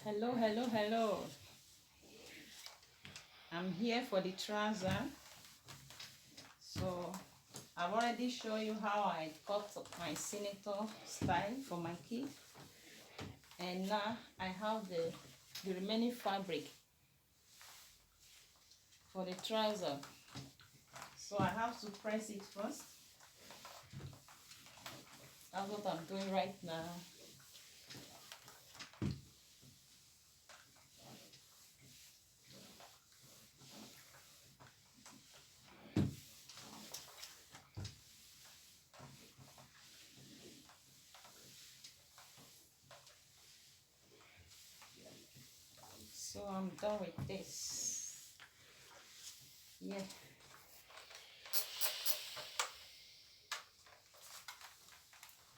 Hello. I'm here for the trouser. So I've already shown you how I cut my senator style for my kid. And now I have the remaining fabric for the trouser. So I have to press it first. That's what I'm doing right now. So I'm done with this. Yeah.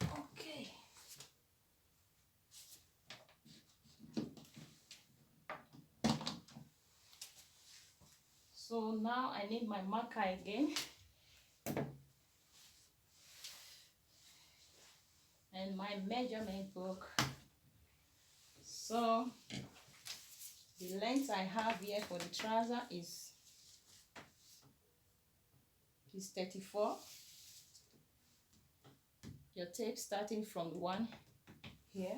Okay. So now I need my marker again. And my measurement book. So the length I have here for the trouser is 34. Your tape starting from the one here.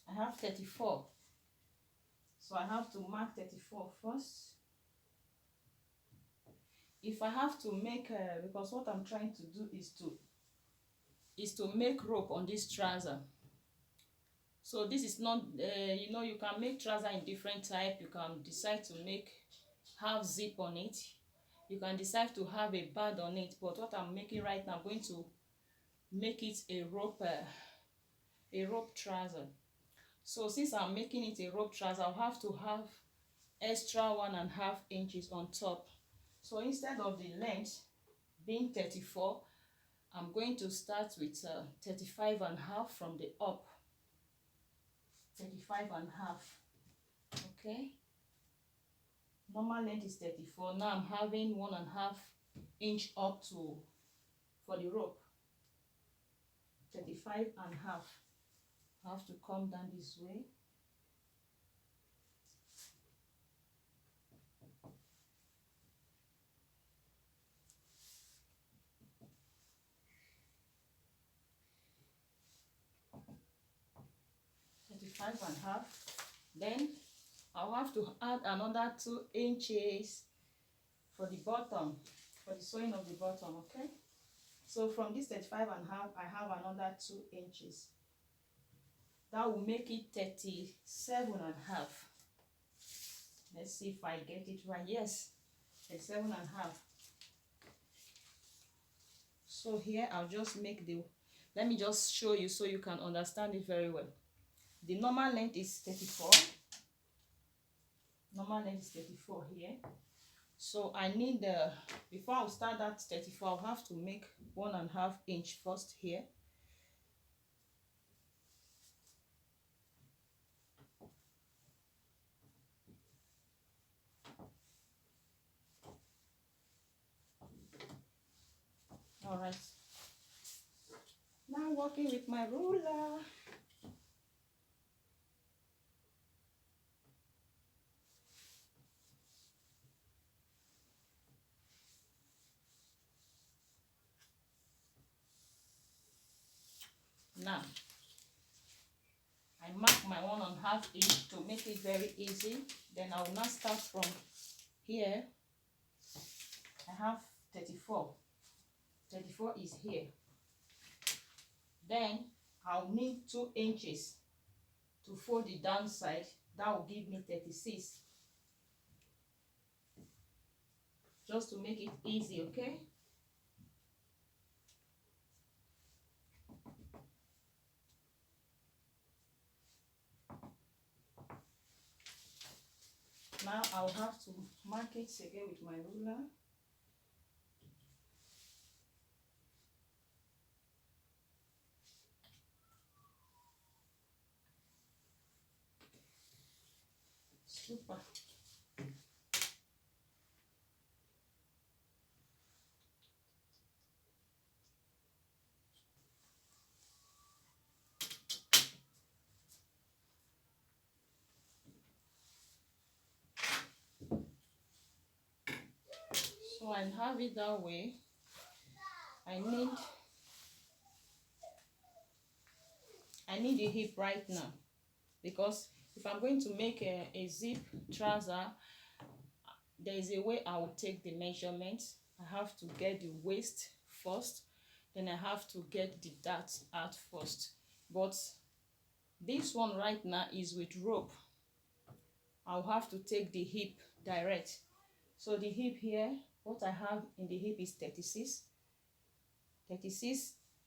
I have 34. So I have to mark 34 first. If I have to make, because what I'm trying to do is to make rope on this trouser. So this is not, you can make trouser in different type. You can decide to have zip on it. You can decide to have a band on it. But what I'm making right now, I'm going to make it a rope trouser. So since I'm making it a rope trouser, I'll have to have extra 1.5 inches on top. So instead of the length being 34, I'm going to start with 35.5 from the up. 35.5. Okay. Normal length is 34. Now I'm having 1.5 inch up to for the rope. 35.5. I have to come down this way. Five and a half. Then I'll have to add another 2 inches for the bottom, for the sewing of the bottom. Okay, so from this 35.5, I have another 2 inches. That will make it 37.5. Let's see if I get it right. Yes, 37.5. So here I'll just make let me just show you so you can understand it very well. The normal length is 34. Normal length is 34 here. So I need before I start that 34, I'll have to make 1.5 inch first here. All right. Now working with my ruler. Now, I mark my 1.5 inch to make it very easy. Then I will now start from here. I have 34. 34 is here. Then I'll need 2 inches to fold the downside. That will give me 36. Just to make it easy, okay? Now I'll have to mark it again with my ruler. Super. So I have it that way. I need the hip right now, because if I'm going to make a zip trouser, there is a way I will take the measurement. I have to get the waist first, then I have to get the dart out first. But this one right now is with rope. I'll have to take the hip direct. So the hip here, what I have in the hip is 36.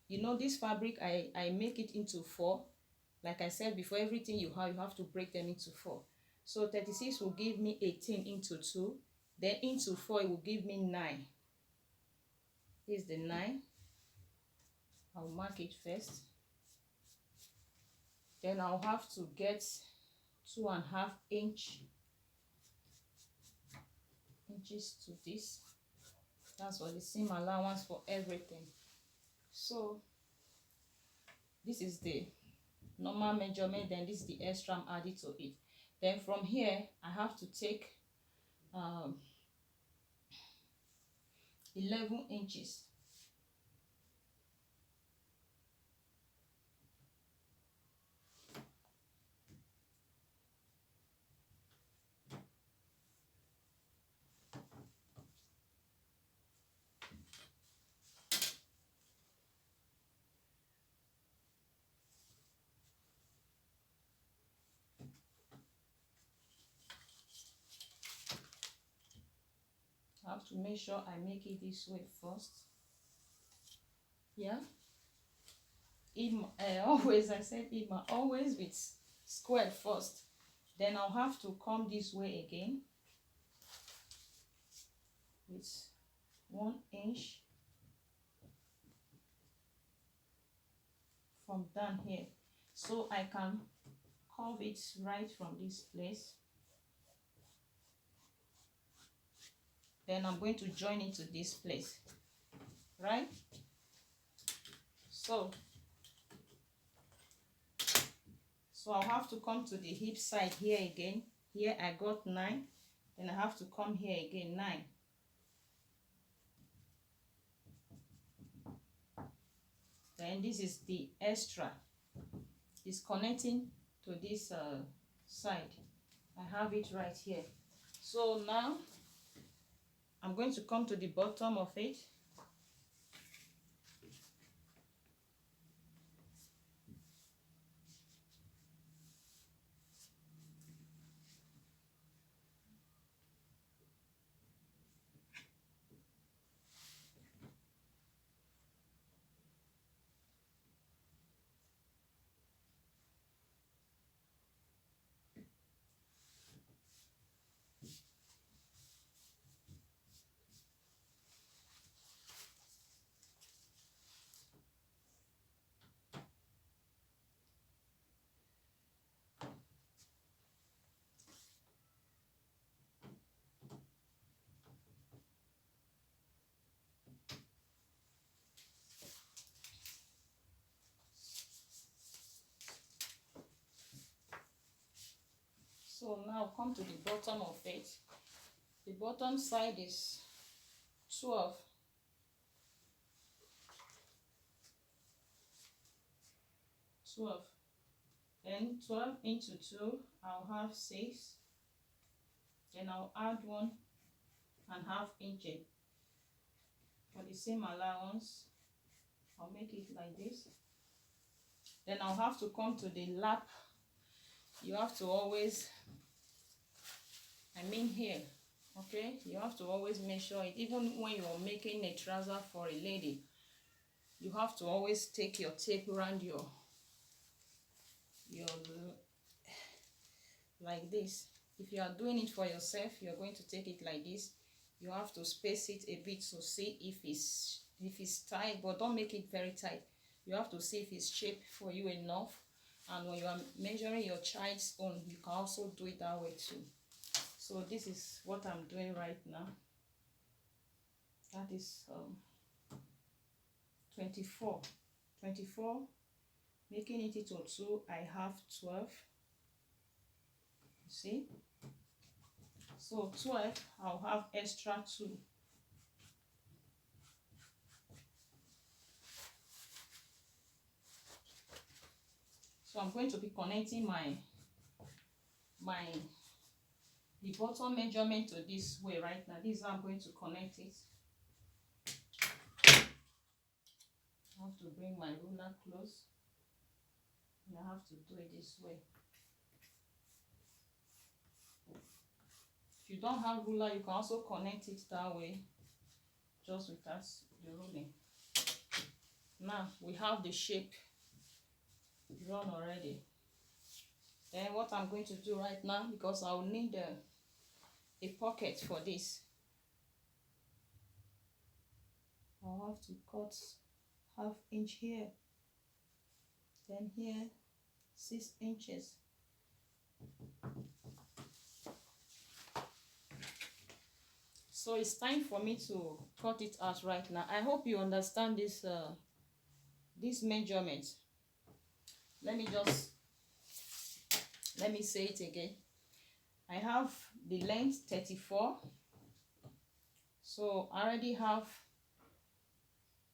You know, this fabric, I make it into 4. Like I said before, everything you have to break them into 4. So 36 will give me 18 into 2. Then into 4, it will give me 9. This is the 9. I'll mark it first. Then I'll have to get 2.5 inches to this. That's for the seam allowance for everything. So this is the normal measurement, then this is the extra I'm adding to it. Then from here I have to take 11 inches. I have to make sure I make it this way first. Yeah. Always, I said always with square first. Then I'll have to come this way again with 1 inch from down here, so I can curve it right from this place. Then I'm going to join it to this place, right? So I'll have to come to the hip side here again. Here I got 9. Then I have to come here again, 9. Then this is the extra. It's connecting to this side. I have it right here. So now I'm going to come to the bottom of it. So now come to the bottom of it. The bottom side is 12. Then 12 into 2, I'll have 6. Then I'll add 1.5 inches for the same allowance. I'll make it like this. Then I'll have to come to the lap. You have to always, here, okay, you have to always measure it. Even when you're making a trouser for a lady, you have to always take your tape around your like this. If you are doing it for yourself, you're going to take it like this. You have to space it a bit to see if it's tight, but don't make it very tight. You have to see if it's shaped for you enough. And when you are measuring your child's own, you can also do it that way too. So this is what I'm doing right now. That is 24, making it into 2. I have 12. You see? So 12, I'll have extra 2. So I'm going to be connecting the bottom measurement to this way right now. This is how I'm going to connect it. I have to bring my ruler close, and I have to do it this way. If you don't have ruler, you can also connect it that way, just without the ruling. Now we have the shape drawn already. Then what I'm going to do right now, because I will need a pocket for this, I'll have to cut ½ inch here, then here 6 inches. So it's time for me to cut it out right now. I hope you understand this measurement. Let me say it again. I have the length 34, so I already have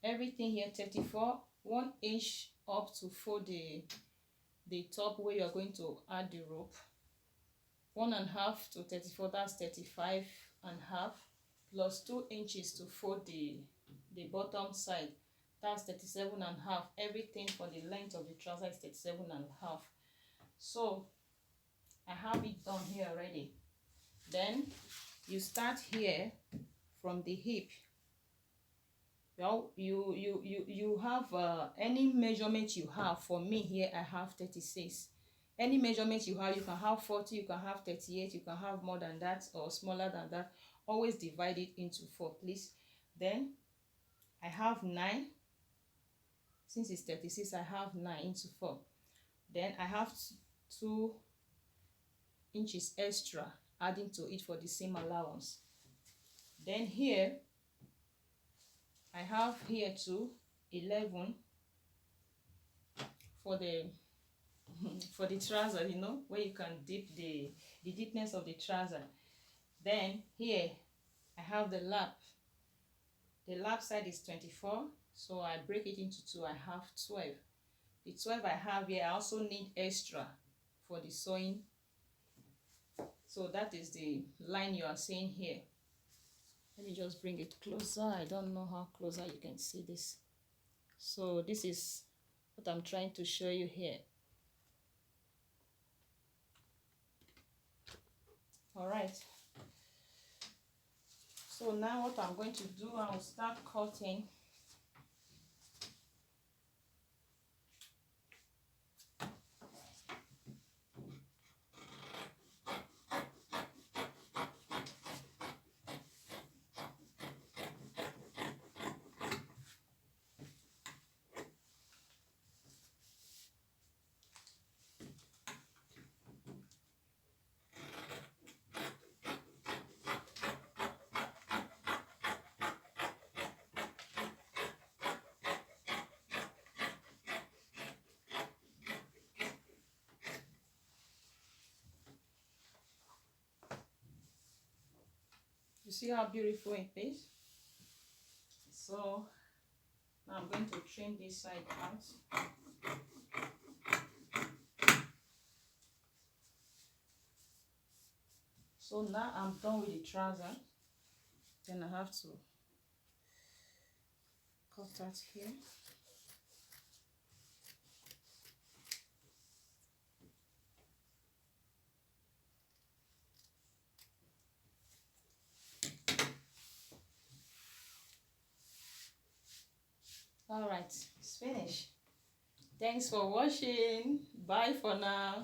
everything here. 34, 1 inch up to fold the top where you're going to add the rope. 1.5 to 34, that's 35.5, plus 2 inches to fold the bottom side, that's 37.5. Everything for the length of the trouser is 37.5. So I have it done here already. Then you start here from the hip. Well, you have any measurement you have. For me here, I have 36. Any measurement you have, you can have 40, you can have 38, you can have more than that or smaller than that. Always divide it into 4, please. Then I have 9. Since it's 36, I have 9 into 4. Then I have 2 inches extra adding to it for the same allowance. Then here I have here too 11 for the trouser, you know, where you can dip the deepness of the trouser. Then here I have the lap. The lap side is 24, so I break it into 2. I have 12. The 12 I have here, I also need extra for the sewing. So that is the line you are seeing here. Let me just bring it closer. I don't know how closer you can see this. So this is what I'm trying to show you here. All right. So now what I'm going to do, I will start cutting. You see how beautiful it is? So now I'm going to trim this side out. So now I'm done with the trouser. Then I have to cut that here. All right, it's finished. Thanks for watching. Bye for now.